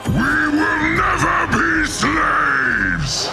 We will never be slaves!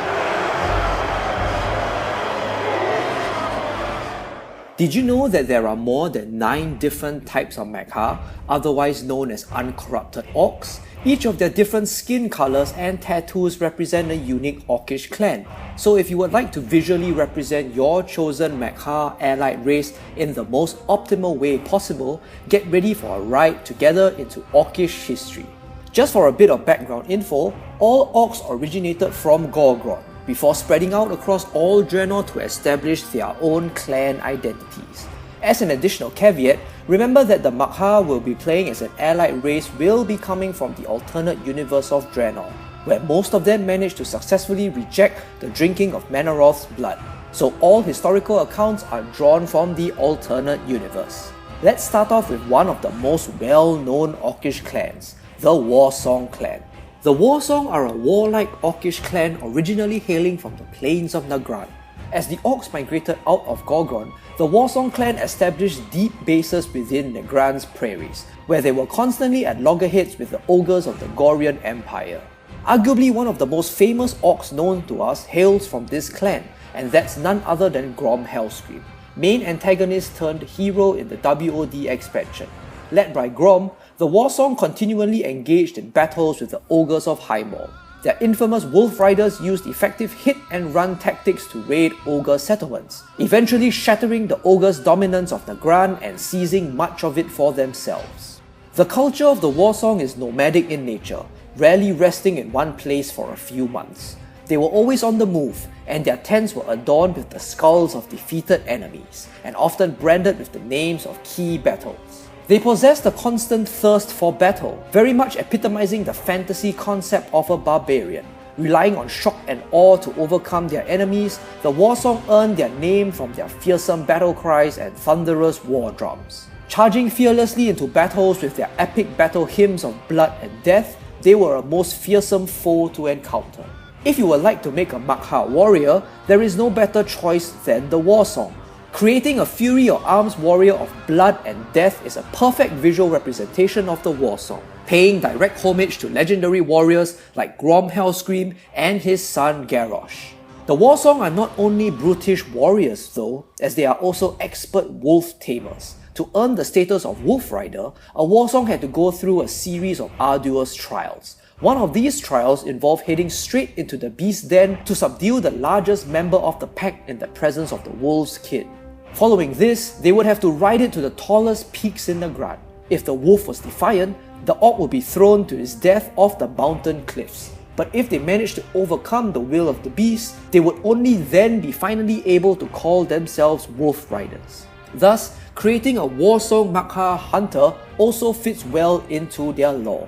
Did you know that there are more than 9 different types of Mag'har, otherwise known as uncorrupted orcs? Each of their different skin colors and tattoos represent a unique orcish clan. So if you would like to visually represent your chosen Mag'har allied race in the most optimal way possible, get ready for a ride together into orcish history. Just for a bit of background info, all orcs originated from Gorgrond, before spreading out across all Draenor to establish their own clan identities. As an additional caveat, remember that the Mag'har will be playing as an allied race will be coming from the alternate universe of Draenor, where most of them managed to successfully reject the drinking of Manoroth's blood. So all historical accounts are drawn from the alternate universe. Let's start off with one of the most well-known orcish clans, the Warsong Clan. The Warsong are a warlike orcish clan originally hailing from the plains of Nagran. As the orcs migrated out of Gorgrond, the Warsong clan established deep bases within Nagran's prairies, where they were constantly at loggerheads with the ogres of the Gorian Empire. Arguably one of the most famous orcs known to us hails from this clan, and that's none other than Grom Hellscream, main antagonist turned hero in the WoD expansion. Led by Grom, the Warsong continually engaged in battles with the ogres of Highmoor. Their infamous Wolf Riders used effective hit-and-run tactics to raid ogre settlements, eventually shattering the ogres' dominance of Nagran and seizing much of it for themselves. The culture of the Warsong is nomadic in nature, rarely resting in one place for a few months. They were always on the move, and their tents were adorned with the skulls of defeated enemies, and often branded with the names of key battles. They possessed a constant thirst for battle, very much epitomizing the fantasy concept of a barbarian. Relying on shock and awe to overcome their enemies, the Warsong earned their name from their fearsome battle cries and thunderous war drums. Charging fearlessly into battles with their epic battle hymns of blood and death, they were a most fearsome foe to encounter. If you would like to make a Mag'har warrior, there is no better choice than the Warsong. Creating a Fury or Arms warrior of blood and death is a perfect visual representation of the Warsong, paying direct homage to legendary warriors like Grom Hellscream and his son Garrosh. The Warsong are not only brutish warriors though, as they are also expert wolf tamers. To earn the status of Wolf Rider, a Warsong had to go through a series of arduous trials. One of these trials involved heading straight into the beast den to subdue the largest member of the pack in the presence of the wolf's kid. Following this, they would have to ride it to the tallest peaks in Nagran. If the wolf was defiant, the orc would be thrown to his death off the mountain cliffs. But if they managed to overcome the will of the beast, they would only then be finally able to call themselves Wolf Riders. Thus, creating a Warsong Mag'har hunter also fits well into their lore.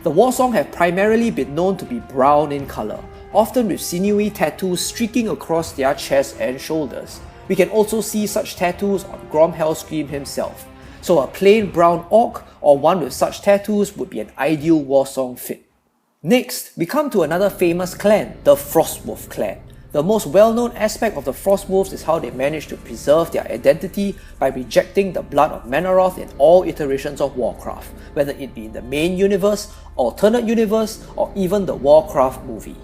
The Warsong have primarily been known to be brown in color, often with sinewy tattoos streaking across their chest and shoulders. We can also see such tattoos on Grom Hellscream himself, so a plain brown orc or one with such tattoos would be an ideal Warsong fit. Next, we come to another famous clan, the Frostwolf Clan. The most well-known aspect of the Frostwolves is how they managed to preserve their identity by rejecting the blood of Manoroth in all iterations of Warcraft, whether it be in the main universe, alternate universe, or even the Warcraft movie.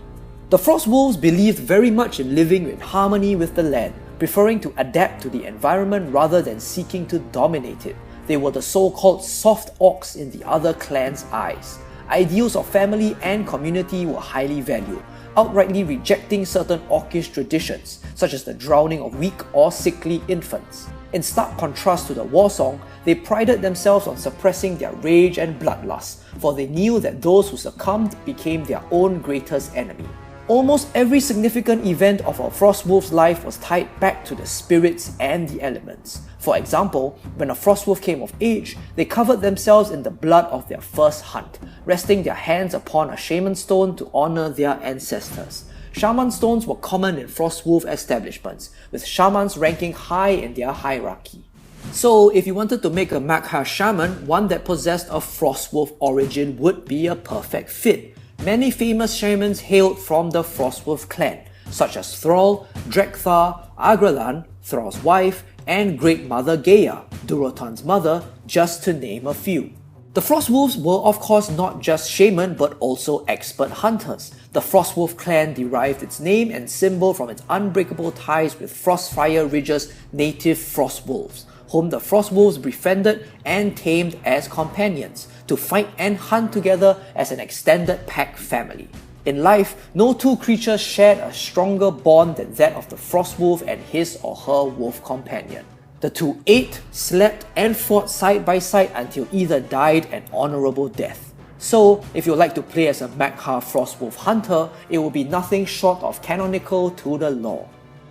The Frostwolves believed very much in living in harmony with the land, preferring to adapt to the environment rather than seeking to dominate it. They were the so-called soft orcs in the other clans' eyes. Ideals of family and community were highly valued, outrightly rejecting certain orcish traditions, such as the drowning of weak or sickly infants. In stark contrast to the Warsong, they prided themselves on suppressing their rage and bloodlust, for they knew that those who succumbed became their own greatest enemy. Almost every significant event of a Frostwolf's life was tied back to the spirits and the elements. For example, when a Frostwolf came of age, they covered themselves in the blood of their first hunt, resting their hands upon a Shaman stone to honor their ancestors. Shaman stones were common in Frostwolf establishments, with Shamans ranking high in their hierarchy. So, if you wanted to make a Mag'har Shaman, one that possessed a Frostwolf origin would be a perfect fit. Many famous shamans hailed from the Frostwolf Clan, such as Thrall, Drekthar, Agralan, Thrall's wife, and Great Mother Gaia, Durotan's mother, just to name a few. The Frostwolves were of course not just shaman but also expert hunters. The Frostwolf Clan derived its name and symbol from its unbreakable ties with Frostfire Ridge's native Frostwolves, whom the Frostwolves befriended and tamed as companions, to fight and hunt together as an extended pack family. In life, no two creatures shared a stronger bond than that of the Frostwolf and his or her wolf companion. The two ate, slept, and fought side by side until either died an honourable death. So, if you'd like to play as a Mag'har Frostwolf hunter, it will be nothing short of canonical to the lore.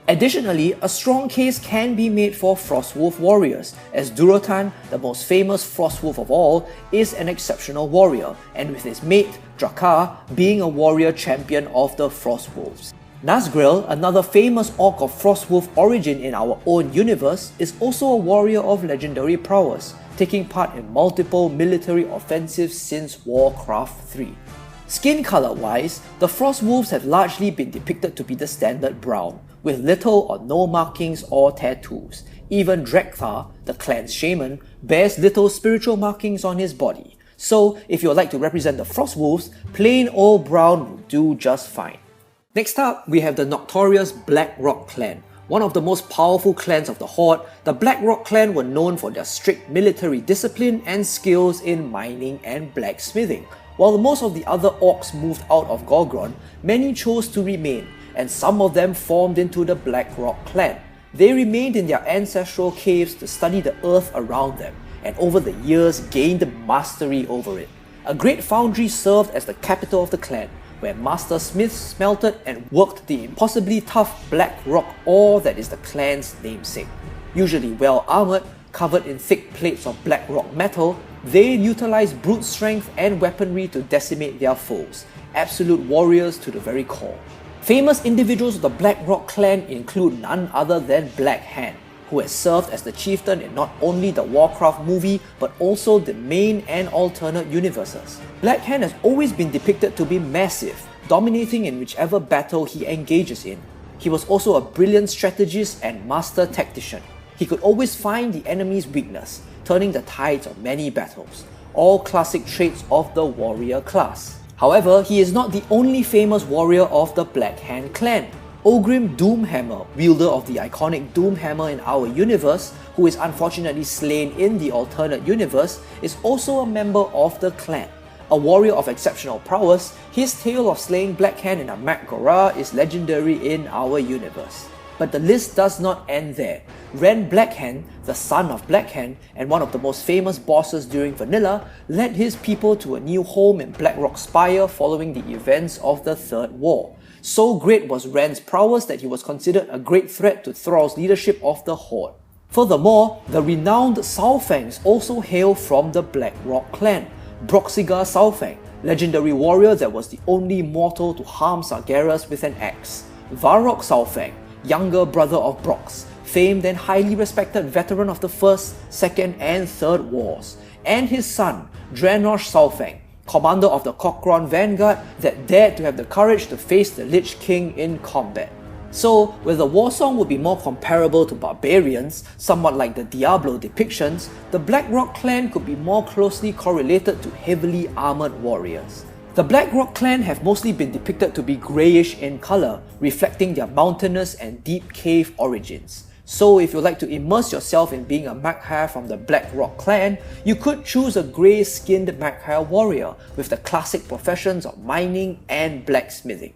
Additionally, a strong case can be made for Frostwolf warriors, as Durotan, the most famous Frostwolf of all, is an exceptional warrior, and with his mate, Drakkar, being a warrior champion of the Frostwolves. Nazgrel, another famous orc of Frostwolf origin in our own universe, is also a warrior of legendary prowess, taking part in multiple military offensives since Warcraft 3. Skin color wise, the Frostwolves have largely been depicted to be the standard brown, with little or no markings or tattoos. Even Drakkar, the clan's shaman, bears little spiritual markings on his body. So if you would like to represent the Frostwolves, plain old brown will do just fine. Next up, we have the notorious Blackrock Clan. One of the most powerful clans of the Horde, the Blackrock Clan were known for their strict military discipline and skills in mining and blacksmithing. While most of the other orcs moved out of Gorgrond, many chose to remain, and some of them formed into the Blackrock Clan. They remained in their ancestral caves to study the earth around them, and over the years gained mastery over it. A great foundry served as the capital of the clan, where master smiths smelted and worked the impossibly tough black rock ore that is the clan's namesake. Usually well armoured, covered in thick plates of black rock metal, they utilised brute strength and weaponry to decimate their foes, absolute warriors to the very core. Famous individuals of the Blackrock Clan include none other than Black Hand, who has served as the chieftain in not only the Warcraft movie but also the main and alternate universes. Black Hand has always been depicted to be massive, dominating in whichever battle he engages in. He was also a brilliant strategist and master tactician. He could always find the enemy's weakness, turning the tides of many battles, all classic traits of the warrior class. However, he is not the only famous warrior of the Black Hand clan. Ogrim Doomhammer, wielder of the iconic Doomhammer in our universe, who is unfortunately slain in the alternate universe, is also a member of the clan. A warrior of exceptional prowess, his tale of slaying Black Hand in a Mag'har is legendary in our universe. But the list does not end there. Ren Blackhand, the son of Blackhand and one of the most famous bosses during Vanilla, led his people to a new home in Blackrock Spire following the events of the Third War. So great was Ren's prowess that he was considered a great threat to Thrall's leadership of the Horde. Furthermore, the renowned Saurfangs also hail from the Blackrock Clan. Broxigar Saurfang, legendary warrior that was the only mortal to harm Sargeras with an axe. Varrock Saurfang, younger brother of Brox, famed and highly respected veteran of the First, Second and Third Wars. And his son, Dranosh Saurfang, commander of the Cochran Vanguard that dared to have the courage to face the Lich King in combat. So, where the Warsong would be more comparable to barbarians, somewhat like the Diablo depictions, the Blackrock Clan could be more closely correlated to heavily armoured warriors. The Blackrock Clan have mostly been depicted to be greyish in colour, reflecting their mountainous and deep cave origins. So if you'd like to immerse yourself in being a Mag'har from the Blackrock Clan, you could choose a grey-skinned Mag'har warrior with the classic professions of mining and blacksmithing.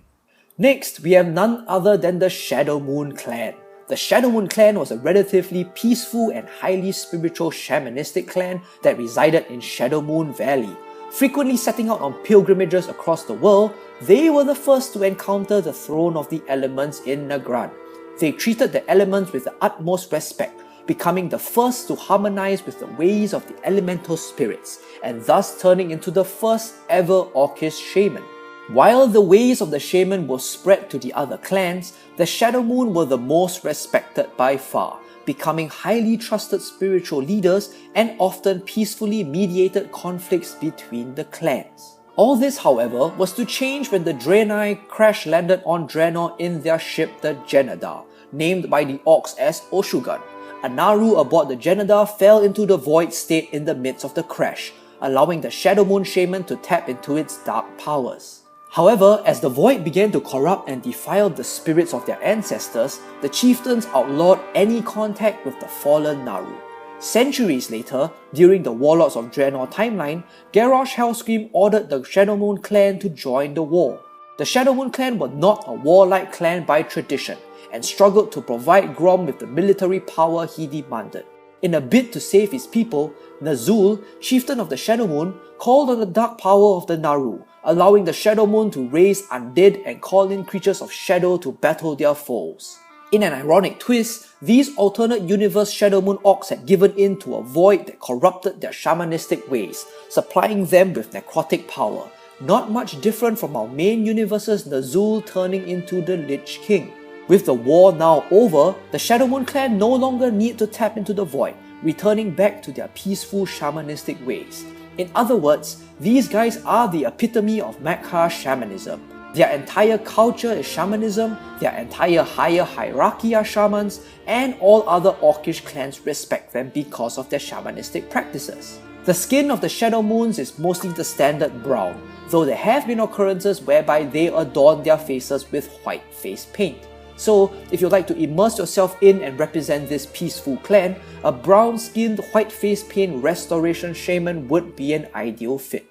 Next, we have none other than the Shadowmoon Clan. The Shadowmoon Clan was a relatively peaceful and highly spiritual shamanistic clan that resided in Shadowmoon Valley. Frequently setting out on pilgrimages across the world, they were the first to encounter the Throne of the Elements in Nagrand. They treated the elements with the utmost respect, becoming the first to harmonize with the ways of the elemental spirits, and thus turning into the first ever Orcish shaman. While the ways of the shaman were spread to the other clans, the Shadowmoon were the most respected by far, becoming highly trusted spiritual leaders and often peacefully mediated conflicts between the clans. All this, however, was to change when the Draenei crash-landed on Draenor in their ship the Genadar, named by the Orcs as Oshugan. A Naru aboard the Genadar fell into the void state in the midst of the crash. allowing the Shadowmoon Shaman to tap into its dark powers. However, as the void began to corrupt and defile the spirits of their ancestors, the chieftains outlawed any contact with the fallen Naru. Centuries later, during the Warlords of Draenor timeline, Garrosh Hellscream ordered the Shadowmoon Clan to join the war. The Shadowmoon Clan were not a warlike clan by tradition, and struggled to provide Grom with the military power he demanded. In a bid to save his people, Nazul, chieftain of the Shadowmoon, called on the dark power of the Naru, allowing the Shadowmoon to raise undead and call in creatures of shadow to battle their foes. In an ironic twist, these alternate universe Shadowmoon Orcs had given in to a void that corrupted their shamanistic ways, supplying them with necrotic power, not much different from our main universe's Nazul turning into the Lich King. With the war now over, the Shadowmoon Clan no longer need to tap into the void, returning back to their peaceful shamanistic ways. In other words, these guys are the epitome of Mag'har shamanism. Their entire culture is shamanism, their entire higher hierarchy are shamans, and all other Orcish clans respect them because of their shamanistic practices. The skin of the Shadowmoons is mostly the standard brown, though there have been occurrences whereby they adorn their faces with white face paint. So, if you'd like to immerse yourself in and represent this peaceful clan, a brown-skinned white face paint restoration shaman would be an ideal fit.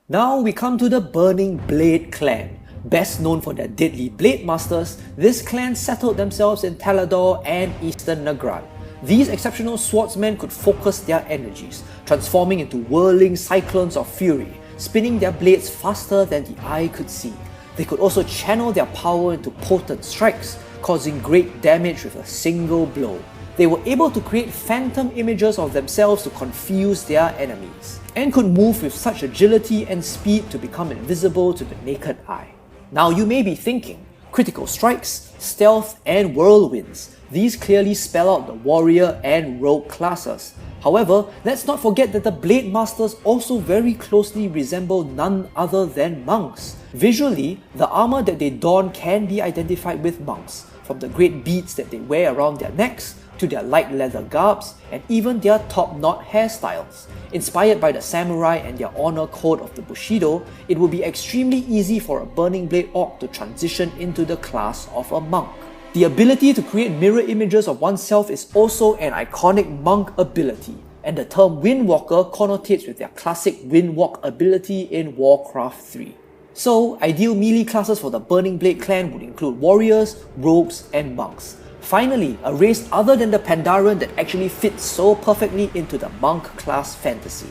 Now we come to the Burning Blade Clan. Best known for their deadly blade masters, this clan settled themselves in Talador and Eastern Nagran. These exceptional swordsmen could focus their energies, transforming into whirling cyclones of fury, spinning their blades faster than the eye could see. They could also channel their power into potent strikes, causing great damage with a single blow. They were able to create phantom images of themselves to confuse their enemies, and could move with such agility and speed to become invisible to the naked eye. Now you may be thinking, critical strikes, stealth, and whirlwinds. These clearly spell out the warrior and rogue classes. However, let's not forget that the Blade Masters also very closely resemble none other than monks. Visually, the armor that they don can be identified with monks, from the great beads that they wear around their necks, to their light leather garbs, and even their top-knot hairstyles. Inspired by the samurai and their honor code of the Bushido, it would be extremely easy for a Burning Blade Orc to transition into the class of a monk. The ability to create mirror images of oneself is also an iconic monk ability, and the term Windwalker connotates with their classic Windwalk ability in Warcraft 3. So, ideal melee classes for the Burning Blade Clan would include warriors, rogues, and monks. Finally, a race other than the Pandaren that actually fits so perfectly into the monk class fantasy.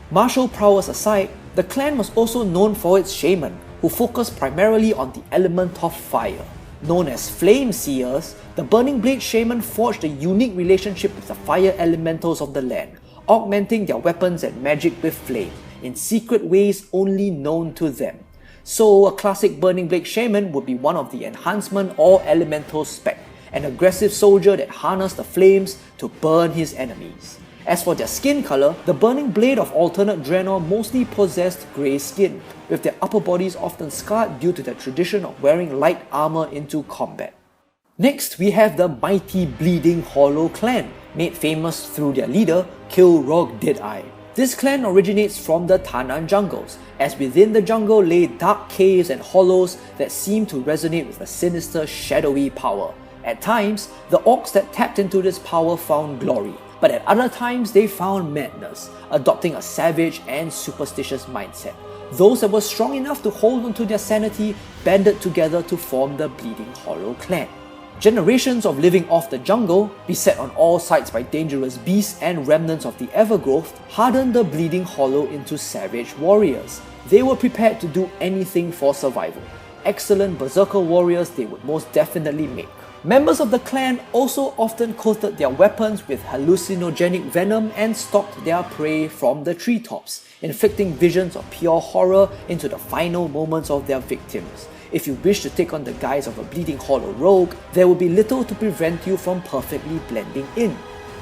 Martial prowess aside, the clan was also known for its shaman, who focused primarily on the element of fire. Known as Flame Seers, the Burning Blade Shaman forged a unique relationship with the fire elementals of the land, augmenting their weapons and magic with flame, in secret ways only known to them. So, a classic Burning Blade Shaman would be one of the Enhancement or Elemental spec, an aggressive soldier that harnessed the flames to burn his enemies. As for their skin color, the Burning Blade of alternate Draenor mostly possessed grey skin, with their upper bodies often scarred due to their tradition of wearing light armor into combat. Next, we have the mighty Bleeding Hollow Clan, made famous through their leader, Kilrog Deadeye. This clan originates from the Tanan jungles, as within the jungle lay dark caves and hollows that seem to resonate with a sinister, shadowy power. At times, the orcs that tapped into this power found glory, but at other times they found madness, adopting a savage and superstitious mindset. Those that were strong enough to hold onto their sanity banded together to form the Bleeding Hollow Clan. Generations of living off the jungle, beset on all sides by dangerous beasts and remnants of the Evergrowth, hardened the Bleeding Hollow into savage warriors. They were prepared to do anything for survival. Excellent berserker warriors they would most definitely make. Members of the clan also often coated their weapons with hallucinogenic venom and stalked their prey from the treetops, inflicting visions of pure horror into the final moments of their victims. If you wish to take on the guise of a Bleeding Hollow rogue, there will be little to prevent you from perfectly blending in.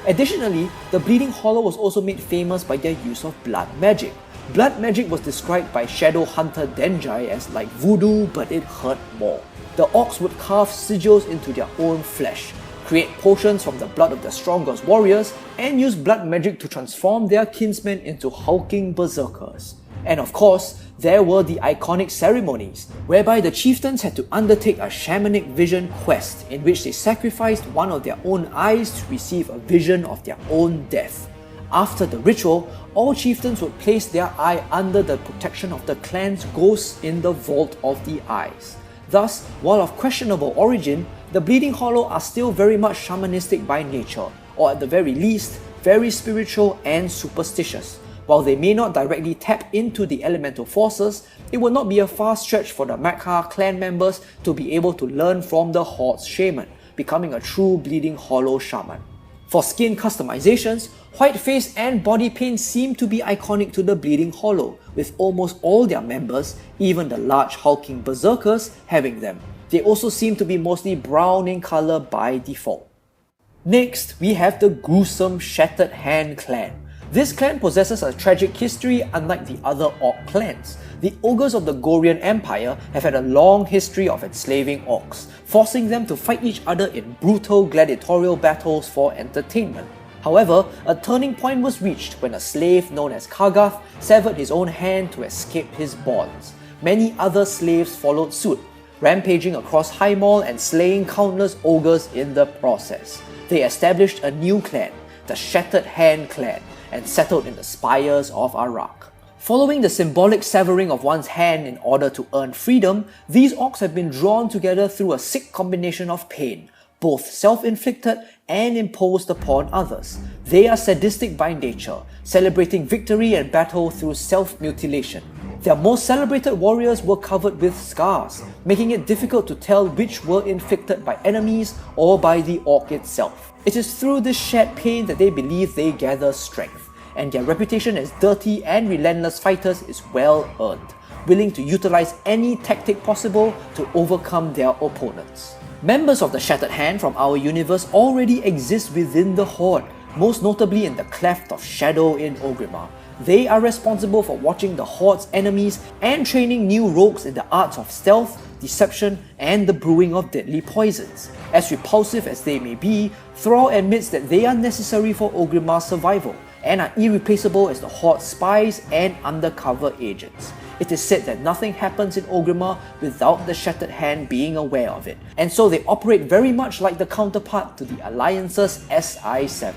Additionally, the Bleeding Hollow was also made famous by their use of blood magic. Blood magic was described by Shadow Hunter Denjai as like voodoo, but it hurt more. The orcs would carve sigils into their own flesh, create potions from the blood of the strongest warriors, and use blood magic to transform their kinsmen into hulking berserkers. And of course, there were the iconic ceremonies, whereby the chieftains had to undertake a shamanic vision quest in which they sacrificed one of their own eyes to receive a vision of their own death. After the ritual, all chieftains would place their eye under the protection of the clan's ghosts in the Vault of the Eyes. Thus, while of questionable origin, the Bleeding Hollow are still very much shamanistic by nature, or at the very least, very spiritual and superstitious. While they may not directly tap into the elemental forces, it would not be a far stretch for the Mag'har Clan members to be able to learn from the Horde's Shaman, becoming a true Bleeding Hollow Shaman. For skin customizations, white face and body paint seem to be iconic to the Bleeding Hollow, with almost all their members, even the large hulking berserkers, having them. They also seem to be mostly brown in colour by default. Next, we have the gruesome Shattered Hand Clan. This clan possesses a tragic history unlike the other Orc clans. The ogres of the Gorean Empire have had a long history of enslaving orcs, forcing them to fight each other in brutal gladiatorial battles for entertainment. However, a turning point was reached when a slave known as Kargath severed his own hand to escape his bonds. Many other slaves followed suit, rampaging across High Mall and slaying countless ogres in the process. They established a new clan, the Shattered Hand Clan, and settled in the spires of Arak. Following the symbolic severing of one's hand in order to earn freedom, these orcs have been drawn together through a sick combination of pain, both self-inflicted and imposed upon others. They are sadistic by nature, celebrating victory and battle through self-mutilation. Their most celebrated warriors were covered with scars, making it difficult to tell which were inflicted by enemies or by the orc itself. It is through this shared pain that they believe they gather strength, and their reputation as dirty and relentless fighters is well earned, willing to utilize any tactic possible to overcome their opponents. Members of the Shattered Hand from our universe already exist within the Horde, most notably in the Cleft of Shadow in Orgrimmar. They are responsible for watching the Horde's enemies and training new rogues in the arts of stealth, deception, and the brewing of deadly poisons. As repulsive as they may be, Thrall admits that they are necessary for Orgrimmar's survival, and are irreplaceable as the Horde's spies and undercover agents. It is said that nothing happens in Orgrimmar without the Shattered Hand being aware of it, and so they operate very much like the counterpart to the Alliance's SI7.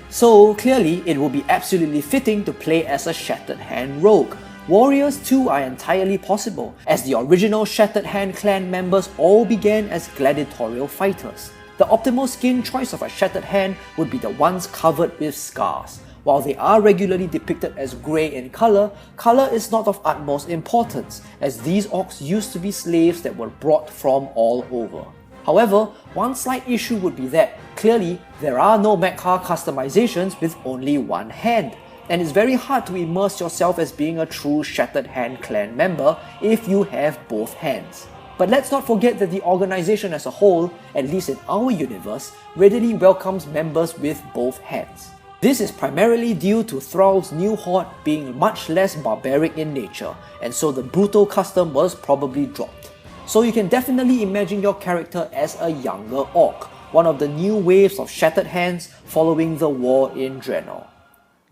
So clearly, it will be absolutely fitting to play as a Shattered Hand rogue. Warriors too are entirely possible, as the original Shattered Hand clan members all began as gladiatorial fighters. The optimal skin choice of a Shattered Hand would be the ones covered with scars. While they are regularly depicted as grey in colour, colour is not of utmost importance, as these orcs used to be slaves that were brought from all over. However, one slight issue would be that, clearly, there are no Mag'har customizations with only one hand, and it's very hard to immerse yourself as being a true Shattered Hand clan member if you have both hands. But let's not forget that the organization as a whole, at least in our universe, readily welcomes members with both hands. This is primarily due to Thrall's new horde being much less barbaric in nature, and so the brutal custom was probably dropped. So you can definitely imagine your character as a younger orc, one of the new waves of Shattered Hands following the war in Draenor.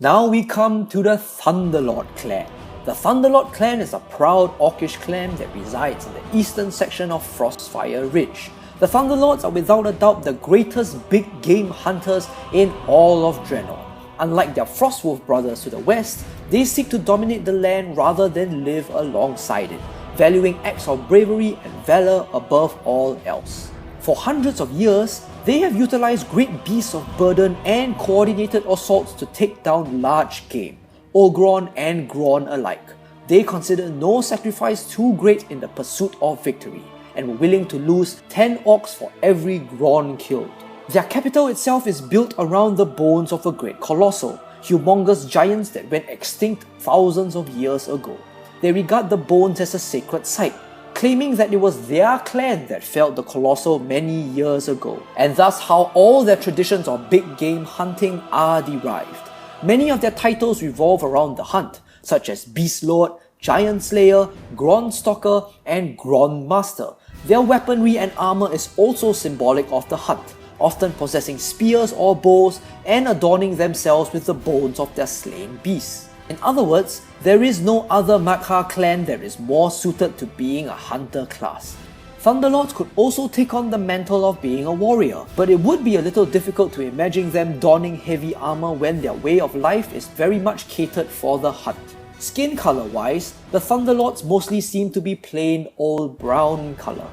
Now we come to the Thunderlord Clan. The Thunderlord Clan is a proud orcish clan that resides in the eastern section of Frostfire Ridge. The Thunderlords are without a doubt the greatest big game hunters in all of Draenor. Unlike their Frostwolf brothers to the west, they seek to dominate the land rather than live alongside it, valuing acts of bravery and valor above all else. For hundreds of years, they have utilized great beasts of burden and coordinated assaults to take down large game, Ogron and Gron alike. They consider no sacrifice too great in the pursuit of victory, and were willing to lose 10 orcs for every Gron killed. Their capital itself is built around the bones of a great colossal, humongous giants that went extinct thousands of years ago. They regard the bones as a sacred site, claiming that it was their clan that felled the colossal many years ago, and thus how all their traditions of big game hunting are derived. Many of their titles revolve around the hunt, such as Beast Lord, Giant Slayer, Gron Stalker, and Gron Master. Their weaponry and armor is also symbolic of the hunt. often possessing spears or bows and adorning themselves with the bones of their slain beasts. In other words, there is no other Mag'har clan that is more suited to being a hunter class. Thunderlords could also take on the mantle of being a warrior, but it would be a little difficult to imagine them donning heavy armor when their way of life is very much catered for the hunt. Skin color wise, the Thunderlords mostly seem to be plain old brown color.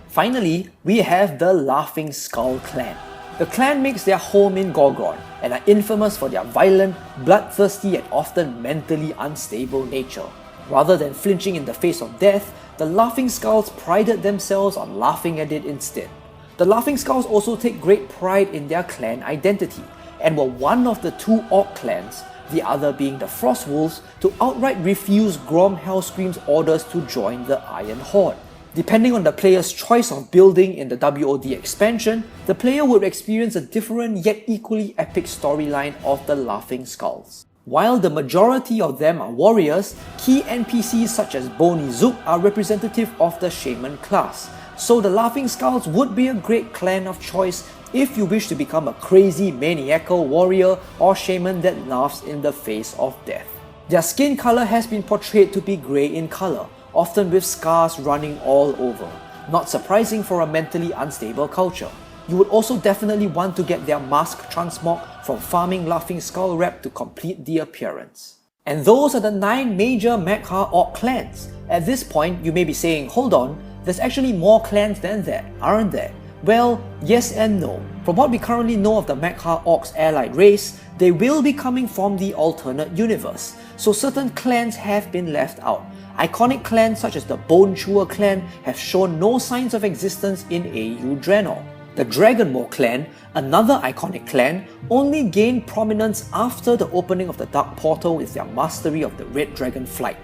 Finally, we have the Laughing Skull Clan. The clan makes their home in Gorgon and are infamous for their violent, bloodthirsty and often mentally unstable nature. Rather than flinching in the face of death, the Laughing Skulls prided themselves on laughing at it instead. The Laughing Skulls also take great pride in their clan identity and were one of the two Orc clans, the other being the Frostwolves, to outright refuse Grom Hellscream's orders to join the Iron Horde. Depending on the player's choice of building in the WoD expansion, the player would experience a different yet equally epic storyline of the Laughing Skulls. While the majority of them are warriors, key NPCs such as Bony Zook are representative of the Shaman class, so the Laughing Skulls would be a great clan of choice if you wish to become a crazy maniacal warrior or shaman that laughs in the face of death. Their skin color has been portrayed to be grey in color, often with scars running all over. Not surprising for a mentally unstable culture. You would also definitely want to get their mask transmog from farming Laughing Skull rep to complete the appearance. And those are the 9 major Mag'har Orc clans. At this point, you may be saying, hold on, there's actually more clans than that, aren't there? Well, yes and no. From what we currently know of the Mag'har Orcs allied race, they will be coming from the alternate universe, so certain clans have been left out. Iconic clans such as the Bone Chewer clan have shown no signs of existence in AU Draenor. The Dragonmaw clan, another iconic clan, only gained prominence after the opening of the Dark Portal with their mastery of the Red Dragon flight.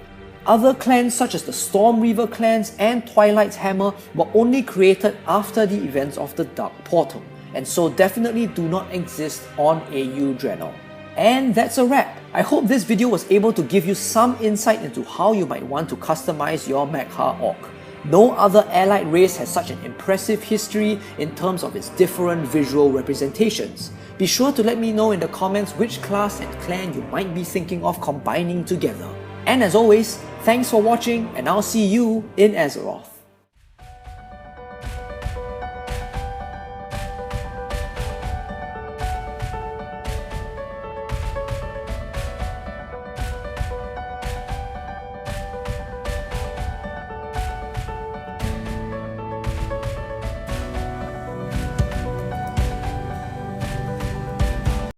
Other clans such as the Stormreaver clans and Twilight's Hammer were only created after the events of the Dark Portal, and so definitely do not exist on AU Draenor. And that's a wrap. I hope this video was able to give you some insight into how you might want to customize your Mag'har Orc. No other allied race has such an impressive history in terms of its different visual representations. Be sure to let me know in the comments which class and clan you might be thinking of combining together. And as always, thanks for watching and I'll see you in Azeroth.